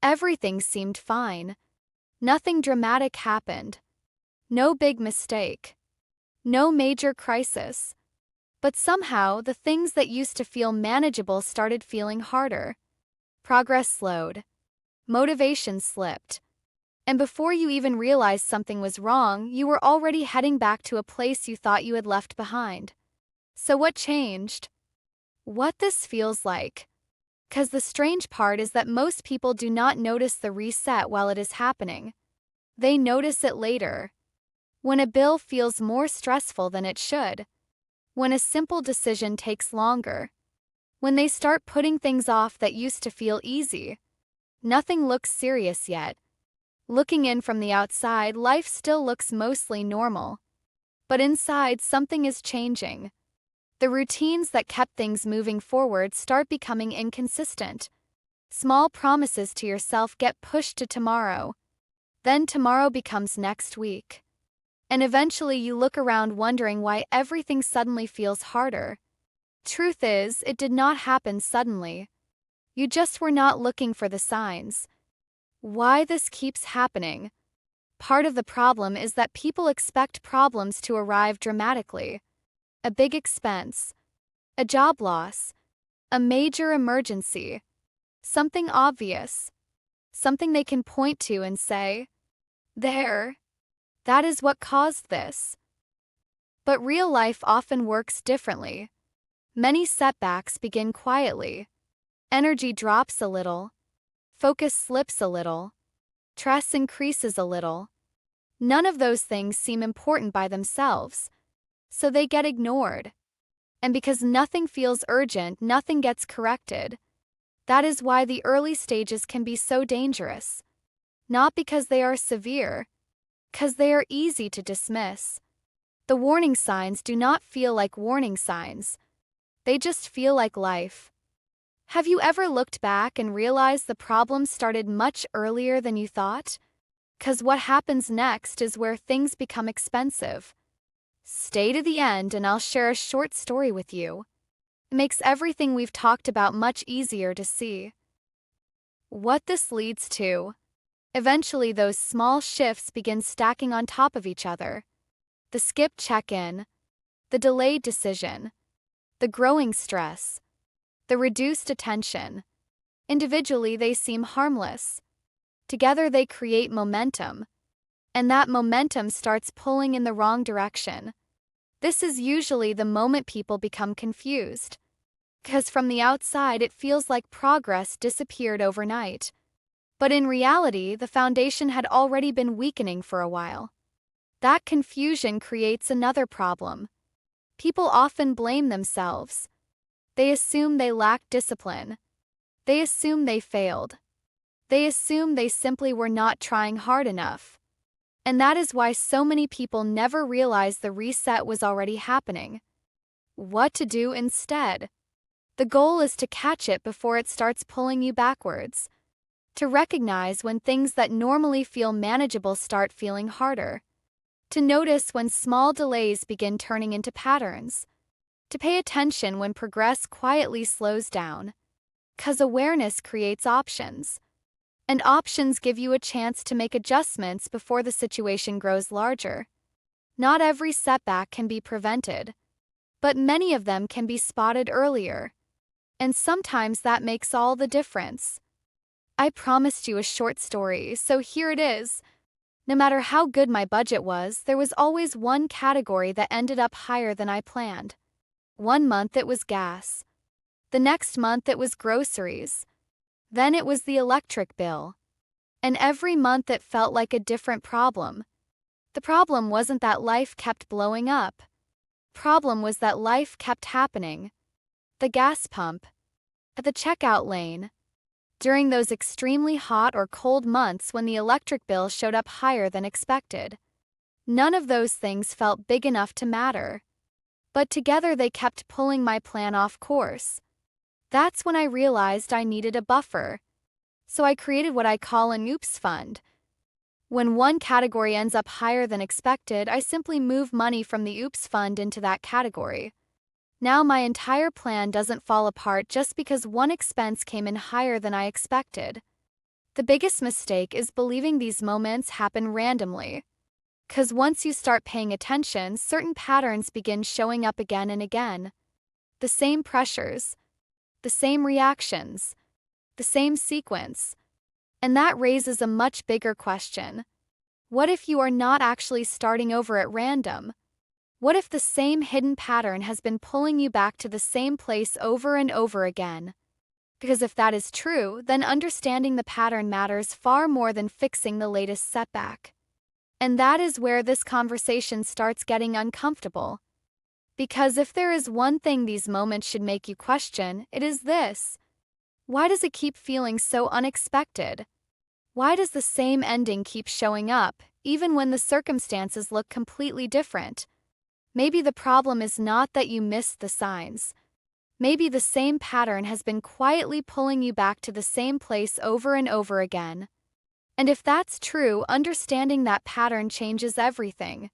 Everything seemed fine. Nothing dramatic happened. No big mistake. No major crisis. But somehow, the things that used to feel manageable started feeling harder. Progress slowed. Motivation slipped. And before you even realized something was wrong, you were already heading back to a place you thought you had left behind. So what changed? What this feels like. 'Cause the strange part is that most people do not notice the reset while it is happening. They notice it later. When a bill feels more stressful than it should. When a simple decision takes longer. When they start putting things off that used to feel easy. Nothing looks serious yet. Looking in from the outside, life still looks mostly normal. But inside, something is changing. The routines that kept things moving forward start becoming inconsistent. Small promises to yourself get pushed to tomorrow. Then tomorrow becomes next week. And eventually you look around wondering why everything suddenly feels harder. Truth is, it did not happen suddenly. You just were not looking for the signs. Why this keeps happening? Part of the problem is that people expect problems to arrive dramatically. A big expense. A job loss. A major emergency. Something obvious. Something they can point to and say, "There. That is what caused this." But real life often works differently. Many setbacks begin quietly. Energy drops a little. Focus slips a little. Stress increases a little. None of those things seem important by themselves, so they get ignored. And because nothing feels urgent, nothing gets corrected. That is why the early stages can be so dangerous. Not because they are severe, because they are easy to dismiss. The warning signs do not feel like warning signs. They just feel like life. Have you ever looked back and realized the problem started much earlier than you thought? 'Cause what happens next is where things become expensive. Stay to the end and I'll share a short story with you. It makes everything we've talked about much easier to see. What this leads to. Eventually those small shifts begin stacking on top of each other. The skipped check-in. The delayed decision. The growing stress. The reduced attention. Individually, they seem harmless. Together, they create momentum. And that momentum starts pulling in the wrong direction. This is usually the moment people become confused. 'Cause from the outside, it feels like progress disappeared overnight. But in reality, the foundation had already been weakening for a while. That confusion creates another problem. People often blame themselves. They assume they lack discipline. They assume they failed. They assume they simply were not trying hard enough. And that is why so many people never realize the reset was already happening. What to do instead? The goal is to catch it before it starts pulling you backwards. To recognize when things that normally feel manageable start feeling harder. To notice when small delays begin turning into patterns. To pay attention when progress quietly slows down. 'Cause awareness creates options. And options give you a chance to make adjustments before the situation grows larger. Not every setback can be prevented, but many of them can be spotted earlier. And sometimes that makes all the difference. I promised you a short story, so here it is. No matter how good my budget was, there was always one category that ended up higher than I planned. One month it was gas. The next month it was groceries. Then it was the electric bill. And every month it felt like a different problem. The problem wasn't that life kept blowing up. Problem was that life kept happening. The gas pump. At the checkout lane. During those extremely hot or cold months when the electric bill showed up higher than expected. None of those things felt big enough to matter. But together they kept pulling my plan off course. That's when I realized I needed a buffer. So I created what I call an oops fund. When one category ends up higher than expected, I simply move money from the oops fund into that category. Now my entire plan doesn't fall apart just because one expense came in higher than I expected. The biggest mistake is believing these moments happen randomly. Because once you start paying attention, certain patterns begin showing up again and again. The same pressures, the same reactions, the same sequence. And that raises a much bigger question. What if you are not actually starting over at random? What if the same hidden pattern has been pulling you back to the same place over and over again? Because if that is true, then understanding the pattern matters far more than fixing the latest setback. And that is where this conversation starts getting uncomfortable. Because if there is one thing these moments should make you question, it is this. Why does it keep feeling so unexpected? Why does the same ending keep showing up, even when the circumstances look completely different? Maybe the problem is not that you missed the signs. Maybe the same pattern has been quietly pulling you back to the same place over and over again. And if that's true, understanding that pattern changes everything.